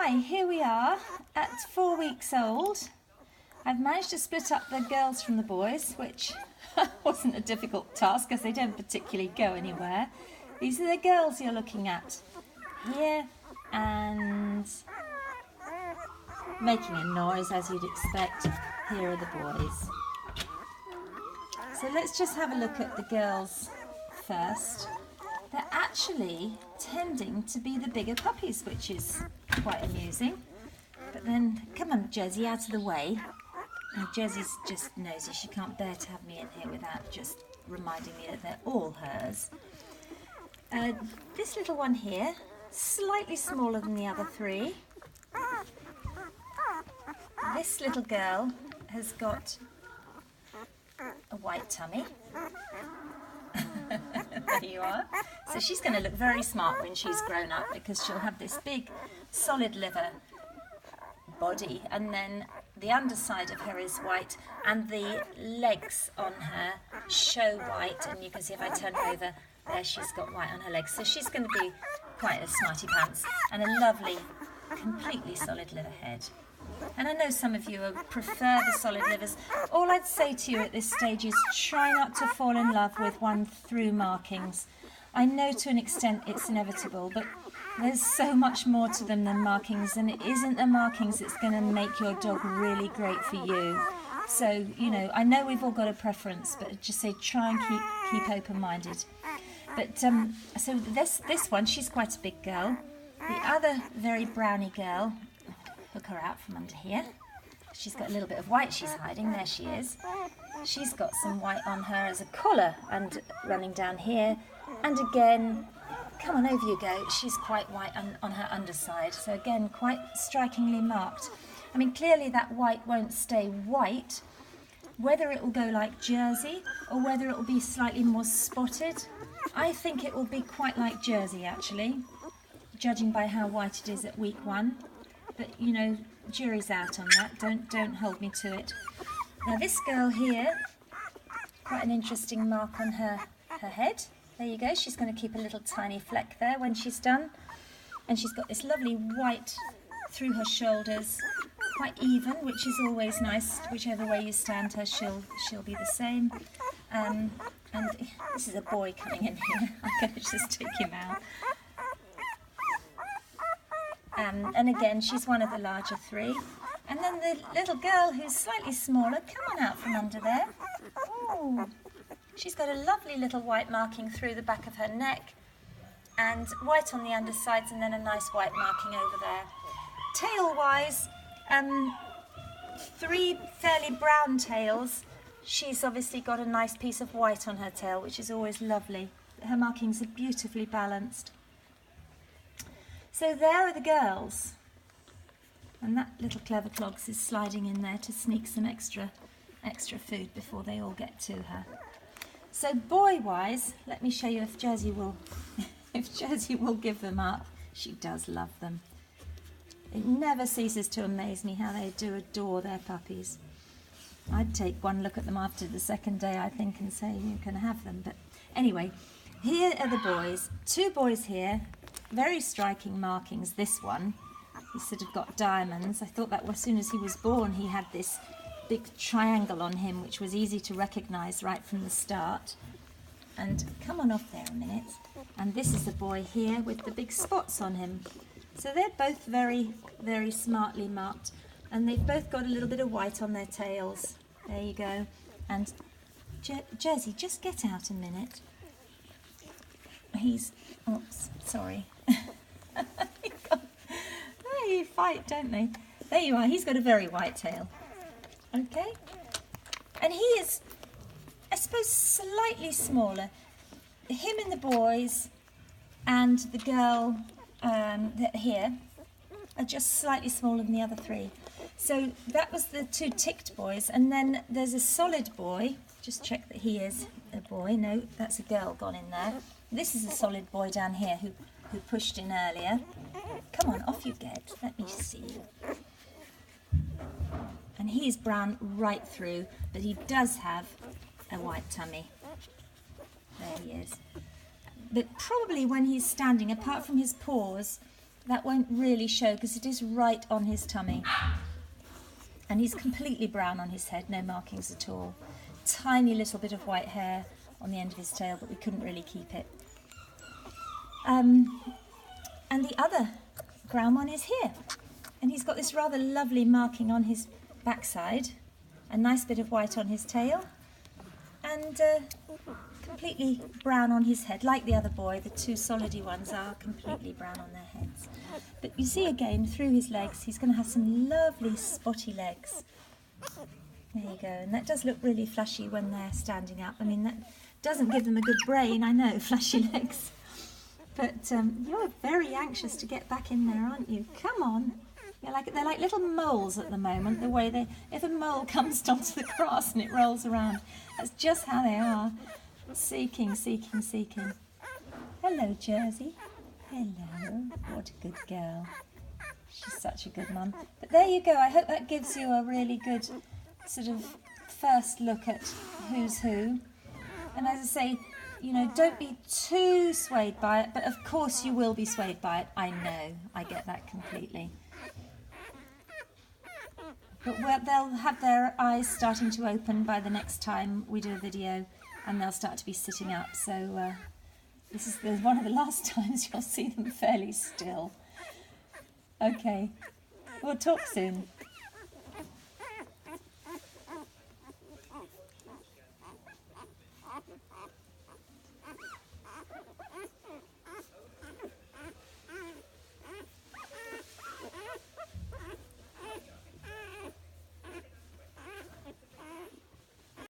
Hi, here we are at 4 weeks old. I've managed to split up the girls from the boys, which wasn't a difficult task because they don't particularly go anywhere. These are the girls you're looking at here and making a noise as you'd expect. Here are the boys. So let's just have a look at the girls first. They're actually tending to be the bigger puppies, which is quite amusing. But then, come on, Jerzi, out of the way. Now, Jerzi's just nosy. She can't bear to have me in here without just reminding me that they're all hers. This little one here, slightly smaller than the other three. This little girl has got a white tummy. There you are. So she's going to look very smart when she's grown up because she'll have this big solid liver body, and then the underside of her is white and the legs on her show white, and you can see if I turn her over there, she's got white on her legs. So she's going to be quite a smarty pants and a lovely completely solid liver head. And I know some of you prefer the solid livers. All I'd say to you at this stage is try not to fall in love with one through markings. I know to an extent it's inevitable, but there's so much more to them than markings, and it isn't the markings that's going to make your dog really great for you. So, you know, I know we've all got a preference, but just say try and keep open-minded. But so this one, she's quite a big girl. The other very browny girl, hook her out from under here. She's got a little bit of white she's hiding. There she is. She's got some white on her as a collar and running down here. And again, come on, over you go. She's quite white on her underside. So again, quite strikingly marked. I mean, clearly that white won't stay white. Whether it will go like Jerzi or whether it will be slightly more spotted, I think it will be quite like Jerzi actually, judging by how white it is at week 1. But, you know, jury's out on that. Don't hold me to it. Now, this girl here, quite an interesting mark on her head. There you go. She's going to keep a little tiny fleck there when she's done. And she's got this lovely white through her shoulders, quite even, which is always nice. Whichever way you stand her, she'll be the same. And this is a boy coming in here. I'm going to just take him out. And again, she's one of the larger 3. And then the little girl who's slightly smaller, come on out from under there. Ooh. She's got a lovely little white marking through the back of her neck and white on the undersides, and then a nice white marking over there. Tail-wise, 3 fairly brown tails. She's obviously got a nice piece of white on her tail, which is always lovely. Her markings are beautifully balanced. So there are the girls, and that little clever clogs is sliding in there to sneak some extra food before they all get to her. So boy-wise, let me show you if Jerzi will give them up. She does love them. It never ceases to amaze me how they do adore their puppies. I'd take one look at them after the second day, I think, and say you can have them. But anyway, here are the boys. 2 boys here. Very striking markings. This one, he's sort of got diamonds. I thought that as soon as he was born he had this big triangle on him, which was easy to recognise right from the start. And come on off there a minute. And this is the boy here with the big spots on him. So they're both very, very smartly marked, and they've both got a little bit of white on their tails. There you go. And Jerzi, just get out a minute. Oops, sorry. They fight, don't they? There you are. He's got a very white tail. Okay. And he is, I suppose, slightly smaller. Him and the boys and the girl here are just slightly smaller than the other 3. So that was the 2 ticked boys. And then there's a solid boy. Just check that he is a boy. No, that's a girl gone in there. This is a solid boy down here who pushed in earlier. Come on, off you get. Let me see. And he is brown right through, but he does have a white tummy. There he is. But probably when he's standing, apart from his paws, that won't really show because it is right on his tummy. And he's completely brown on his head, no markings at all. Tiny little bit of white hair on the end of his tail, but we couldn't really keep it. And the other brown one is here. And he's got this rather lovely marking on his backside, a nice bit of white on his tail, and completely brown on his head. Like the other boy, the two solidy ones are completely brown on their heads. But you see again, through his legs, he's going to have some lovely spotty legs. There you go, and that does look really flashy when they're standing up. I mean, that doesn't give them a good brain, I know, flashy legs. But you're very anxious to get back in there, aren't you? Come on. They're like little moles at the moment, the way if a mole comes onto the grass and it rolls around, that's just how they are. Seeking, seeking, seeking. Hello, Jerzi. Hello. What a good girl. She's such a good mum. But there you go. I hope that gives you a really good sort of first look at who's who. And as I say, you know, don't be too swayed by it, but of course you will be swayed by it. I know. I get that completely. But they'll have their eyes starting to open by the next time we do a video, and they'll start to be sitting up. So this is one of the last times you'll see them fairly still. Okay, we'll talk soon.